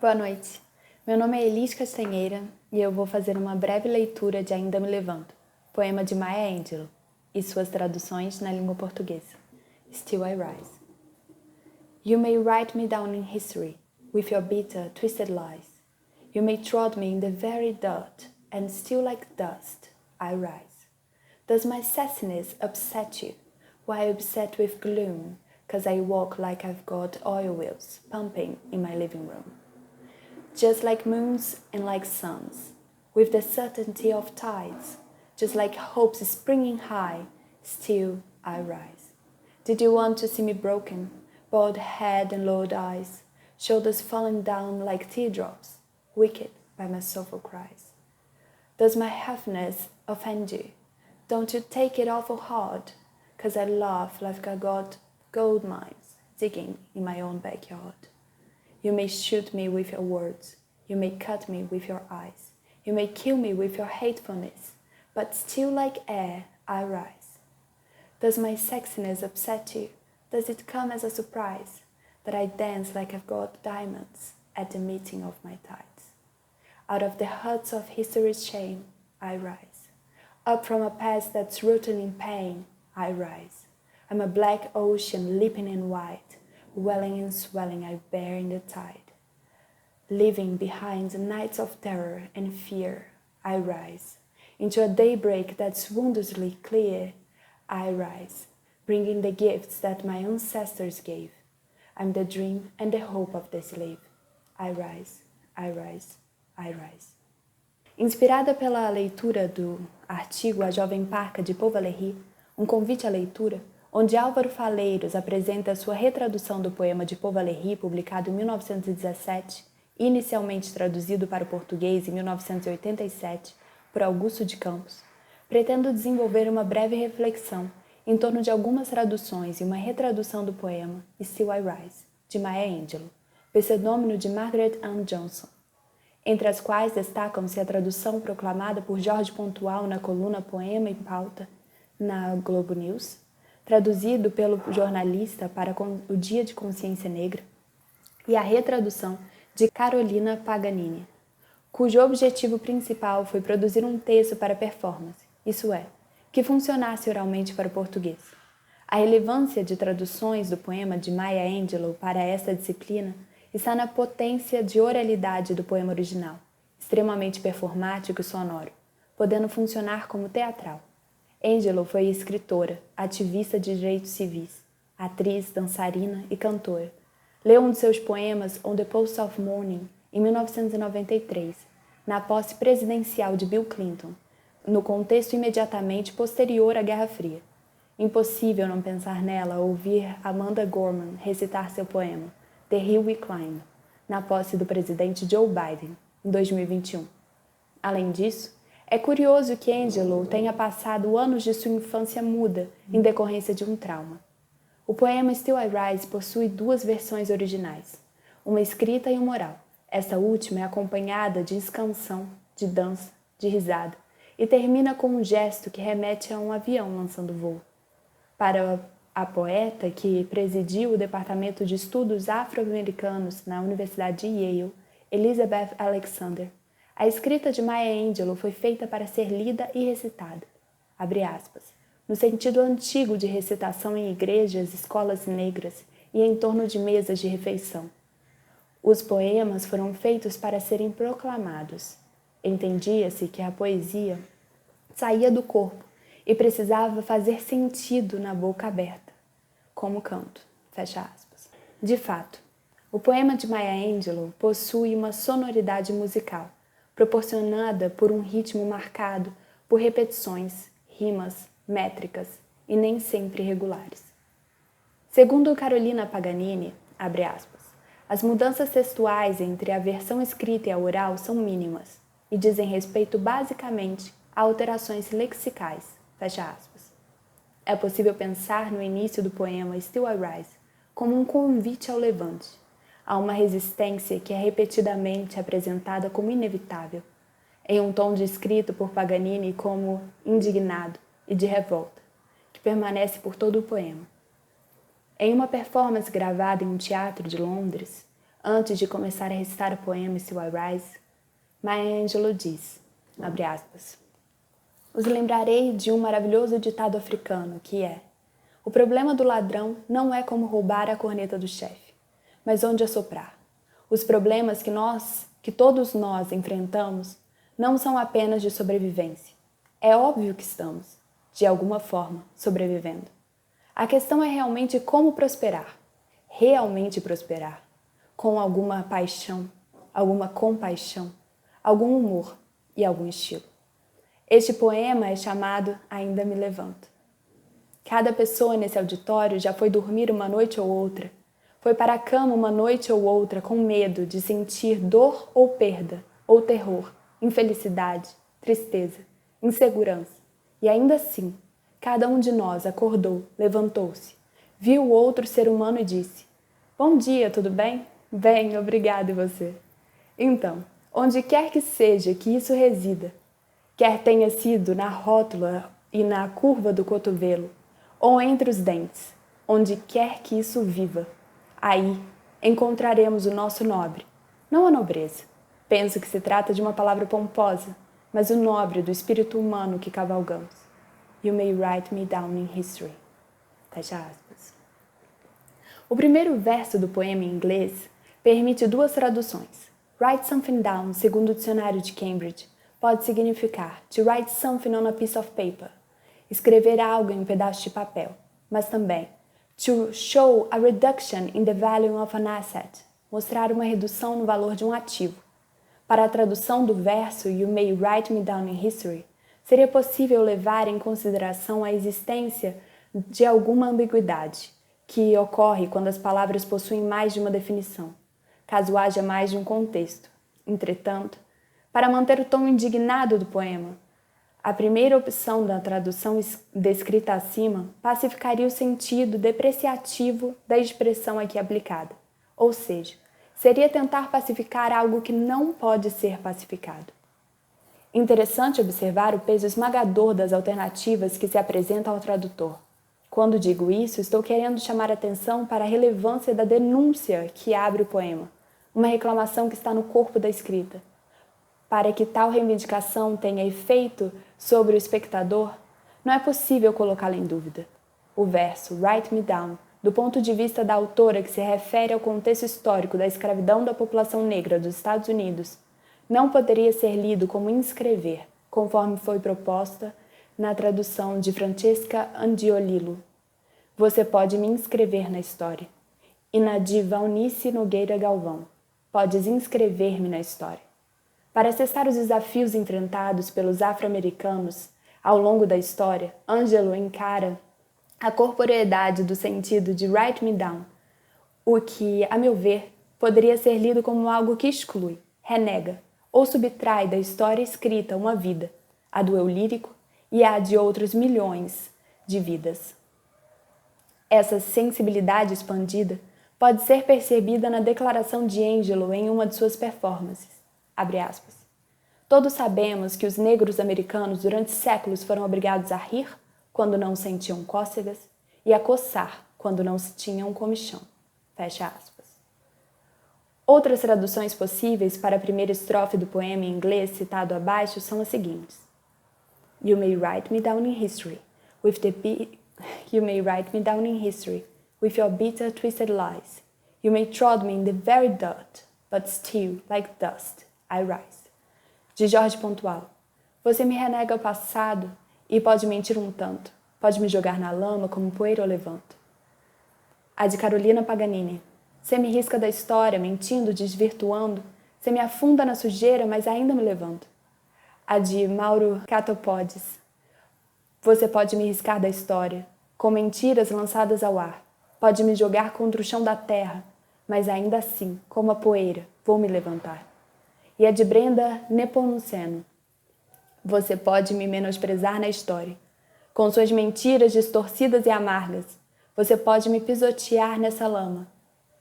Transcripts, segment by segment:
Boa noite. Meu nome é Elis Castanheira e eu vou fazer uma breve leitura de Ainda Me Levanto, poema de Maya Angelou e suas traduções na língua portuguesa. Still I Rise. You may write me down in history with your bitter, twisted lies. You may trod me in the very dirt, and still like dust I rise. Does my sassiness upset you? Why upset with gloom? 'Cause I walk like I've got oil wheels pumping in my living room. Just like moons and like suns, with the certainty of tides, just like hopes springing high, still I rise. Did you want to see me broken, bald head and lowered eyes, shoulders falling down like teardrops, wicked by my soulful cries? Does my heaviness offend you? Don't you take it awful hard, 'cause I laugh like I got gold mines digging in my own backyard. You may shoot me with your words, you may cut me with your eyes, you may kill me with your hatefulness, but still like air I rise. Does my sexiness upset you? Does it come as a surprise that I dance like I've got diamonds at the meeting of my tides? Out of the huts of history's shame I rise. Up from a past that's rooted in pain I rise. I'm a black ocean leaping in white, welling and swelling I bear in the tide. Leaving behind the nights of terror and fear, I rise. Into a daybreak that's wondrously clear, I rise, bringing the gifts that my ancestors gave. I'm the dream and the hope of the slave. I rise, I rise, I rise. Inspirada pela leitura do artigo A Jovem Parca de Paul Valéry, um convite à leitura, onde Álvaro Faleiros apresenta sua retradução do poema de Paul Valéry, publicado em 1917, inicialmente traduzido para o português em 1987 por Augusto de Campos, pretendo desenvolver uma breve reflexão em torno de algumas traduções e uma retradução do poema Still I Rise, de Maya Angelou, pseudônimo de Margaret Ann Johnson, entre as quais destacam-se a tradução proclamada por Jorge Pontual na coluna Poema em Pauta na Globo News, traduzido pelo jornalista para o Dia de Consciência Negra, e a retradução de Carolina Paganini, cujo objetivo principal foi produzir um texto para performance, isso é, que funcionasse oralmente para o português. A relevância de traduções do poema de Maya Angelou para esta disciplina está na potência de oralidade do poema original, extremamente performático e sonoro, podendo funcionar como teatral. Angelou foi escritora, ativista de direitos civis, atriz, dançarina e cantora. Leu um de seus poemas, On the Post of Morning, em 1993, na posse presidencial de Bill Clinton, no contexto imediatamente posterior à Guerra Fria. Impossível não pensar nela ao ouvir Amanda Gorman recitar seu poema, The Hill We Climb, na posse do presidente Joe Biden, em 2021. Além disso, é curioso que Angelou tenha passado anos de sua infância muda em decorrência de um trauma. O poema Still I Rise possui duas versões originais, uma escrita e uma oral. Esta última é acompanhada de escansão, de dança, de risada, e termina com um gesto que remete a um avião lançando voo. Para a poeta que presidiu o Departamento de Estudos Afro-Americanos na Universidade de Yale, Elizabeth Alexander, a escrita de Maya Angelou foi feita para ser lida e recitada, abre aspas, no sentido antigo de recitação em igrejas, escolas negras e em torno de mesas de refeição. Os poemas foram feitos para serem proclamados. Entendia-se que a poesia saía do corpo e precisava fazer sentido na boca aberta, como canto, fecha aspas. De fato, o poema de Maya Angelou possui uma sonoridade musical, proporcionada por um ritmo marcado por repetições, rimas, métricas e nem sempre regulares. Segundo Carolina Paganini, abre aspas, as mudanças textuais entre a versão escrita e a oral são mínimas e dizem respeito basicamente a alterações lexicais, fecha aspas. É possível pensar no início do poema Still I Rise como um convite ao levante, a uma resistência que é repetidamente apresentada como inevitável, em um tom descrito por Paganini como indignado e de revolta, que permanece por todo o poema. Em uma performance gravada em um teatro de Londres, Antes de começar a recitar o poema Still I Rise, Maya Angelou diz, abre aspas, os lembrarei de um maravilhoso ditado africano que é: o problema do ladrão não é como roubar a corneta do chefe, mas onde assoprar. Os problemas que todos nós enfrentamos não são apenas de sobrevivência. É óbvio que estamos, de alguma forma, sobrevivendo. A questão é realmente como prosperar. Realmente prosperar. Com alguma paixão, alguma compaixão, algum humor e algum estilo. Este poema é chamado Ainda Me Levanto. Cada pessoa nesse auditório já foi dormir uma noite ou outra, foi para a cama uma noite ou outra com medo de sentir dor ou perda, ou terror, infelicidade, tristeza, insegurança. E ainda assim, cada um de nós acordou, levantou-se, viu o outro ser humano e disse: bom dia, tudo bem? Bem, obrigado, e você? Então, onde quer que seja que isso resida, quer tenha sido na rótula e na curva do cotovelo, ou entre os dentes, onde quer que isso viva, aí encontraremos o nosso nobre, não a nobreza. Penso que se trata de uma palavra pomposa, mas o nobre do espírito humano que cavalgamos. You may write me down in history. Fecha aspas. O primeiro verso do poema em inglês permite duas traduções. Write something down, segundo o dicionário de Cambridge, pode significar to write something on a piece of paper, escrever algo em um pedaço de papel, mas também to show a reduction in the value of an asset, mostrar uma redução no valor de um ativo. Para a tradução do verso You may write me down in history, seria possível levar em consideração a existência de alguma ambiguidade, que ocorre quando as palavras possuem mais de uma definição, caso haja mais de um contexto. Entretanto, para manter o tom indignado do poema, a primeira opção da tradução descrita acima pacificaria o sentido depreciativo da expressão aqui aplicada, ou seja, seria tentar pacificar algo que não pode ser pacificado. Interessante observar o peso esmagador das alternativas que se apresentam ao tradutor. Quando digo isso, estou querendo chamar atenção para a relevância da denúncia que abre o poema, uma reclamação que está no corpo da escrita. Para que tal reivindicação tenha efeito sobre o espectador, não é possível colocá-la em dúvida. O verso Write Me Down, do ponto de vista da autora que se refere ao contexto histórico da escravidão da população negra dos Estados Unidos, não poderia ser lido como inscrever, conforme foi proposta na tradução de Francesca Angiolillo. Você pode me inscrever na história. E na de Valnice Nogueira Galvão. Podes inscrever-me na história. Para acessar os desafios enfrentados pelos afro-americanos ao longo da história, Angelou encara a corporeidade do sentido de write me down, o que, a meu ver, poderia ser lido como algo que exclui, renega ou subtrai da história escrita uma vida, a do eu lírico e a de outros milhões de vidas. Essa sensibilidade expandida pode ser percebida na declaração de Angelou em uma de suas performances. Abre aspas. Todos sabemos que os negros americanos durante séculos foram obrigados a rir quando não sentiam cócegas e a coçar quando não tinham comichão. Fecha aspas. Outras traduções possíveis para a primeira estrofe do poema em inglês citado abaixo são as seguintes. You may write me down in history with You may write me down in history with your bitter, twisted lies. You may trod me in the very dirt, but still, like dust, I rise. De Jorge Pontual. Você me renega o passado e pode mentir um tanto. Pode me jogar na lama como poeira eu levanto. A de Carolina Paganini. Você me risca da história, mentindo, desvirtuando. Você me afunda na sujeira, mas ainda me levanto. A de Mauro Catopodes. Você pode me riscar da história, com mentiras lançadas ao ar. Pode me jogar contra o chão da terra, mas ainda assim, como a poeira, vou me levantar. E a de Brenda Nepomuceno. Você pode me menosprezar na história, com suas mentiras distorcidas e amargas. Você pode me pisotear nessa lama,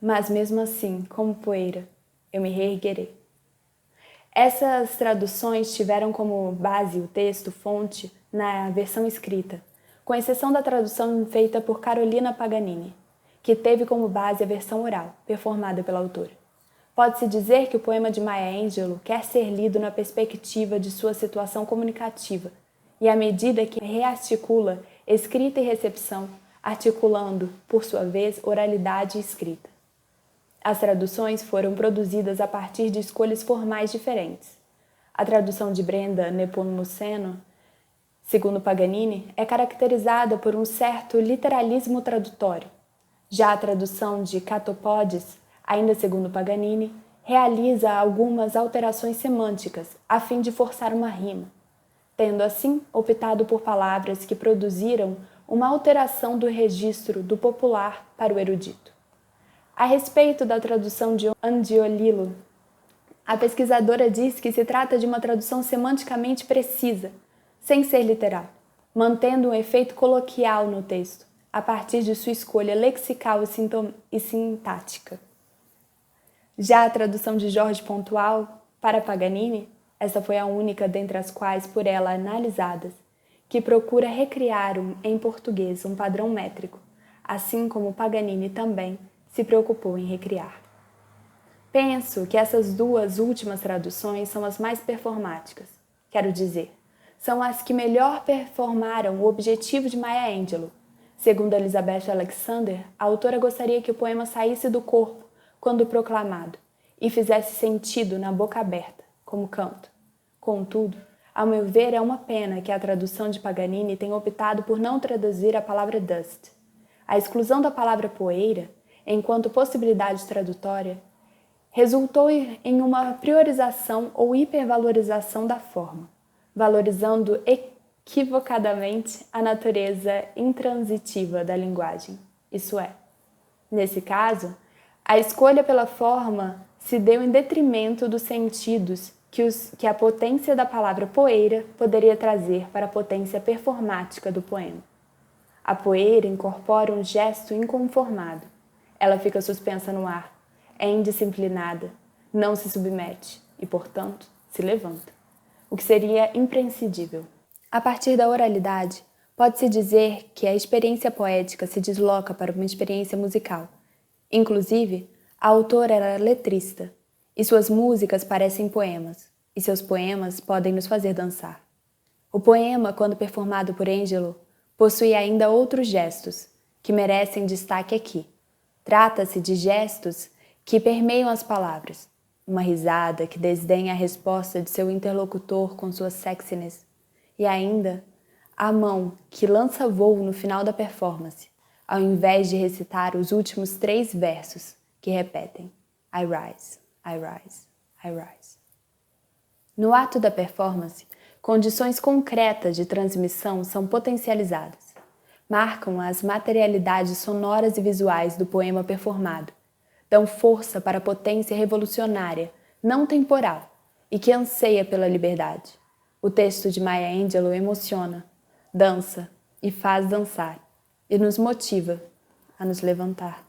mas mesmo assim, como poeira, eu me reerguerei. Essas traduções tiveram como base o texto-fonte na versão escrita, com exceção da tradução feita por Carolina Paganini, que teve como base a versão oral, performada pela autora. Pode-se dizer que o poema de Maya Angelou quer ser lido na perspectiva de sua situação comunicativa, e à medida que rearticula escrita e recepção, articulando, por sua vez, oralidade e escrita. As traduções foram produzidas a partir de escolhas formais diferentes. A tradução de Brenda Nepomuceno, segundo Paganini, é caracterizada por um certo literalismo tradutório. Já a tradução de Catopodes, ainda segundo Paganini, realiza algumas alterações semânticas a fim de forçar uma rima, tendo assim optado por palavras que produziram uma alteração do registro do popular para o erudito. A respeito da tradução de Angiolillo, a pesquisadora diz que se trata de uma tradução semanticamente precisa, sem ser literal, mantendo um efeito coloquial no texto, a partir de sua escolha lexical e sintática. Já a tradução de Jorge Pontual para Paganini, essa foi a única dentre as quais por ela analisadas, que procura recriar em português um padrão métrico, assim como Paganini também se preocupou em recriar. Penso que essas duas últimas traduções são as mais performáticas, quero dizer, são as que melhor performaram o objetivo de Maya Angelou. Segundo Elizabeth Alexander, a autora gostaria que o poema saísse do corpo quando proclamado e fizesse sentido na boca aberta, como canto. Contudo, ao meu ver, é uma pena que a tradução de Paganini tenha optado por não traduzir a palavra dust. A exclusão da palavra poeira, enquanto possibilidade tradutória, resultou em uma priorização ou hipervalorização da forma, valorizando equivocadamente a natureza intransitiva da linguagem. Isso é, nesse caso, a escolha pela forma se deu em detrimento dos sentidos que a potência da palavra poeira poderia trazer para a potência performática do poema. A poeira incorpora um gesto inconformado. Ela fica suspensa no ar, é indisciplinada, não se submete e, portanto, se levanta, o que seria imprescindível. A partir da oralidade, pode-se dizer que a experiência poética se desloca para uma experiência musical. Inclusive, a autora era letrista, e suas músicas parecem poemas, e seus poemas podem nos fazer dançar. O poema, quando performado por Angelou, possui ainda outros gestos, que merecem destaque aqui. Trata-se de gestos que permeiam as palavras. Uma risada que desdenha a resposta de seu interlocutor com sua sexiness. E ainda, a mão que lança voo no final da performance, ao invés de recitar os últimos 3 versos, que repetem I rise, I rise, I rise. No ato da performance, condições concretas de transmissão são potencializadas. Marcam as materialidades sonoras e visuais do poema performado. Dão força para a potência revolucionária, não temporal, e que anseia pela liberdade. O texto de Maya Angelou emociona, dança e faz dançar, e nos motiva a nos levantar.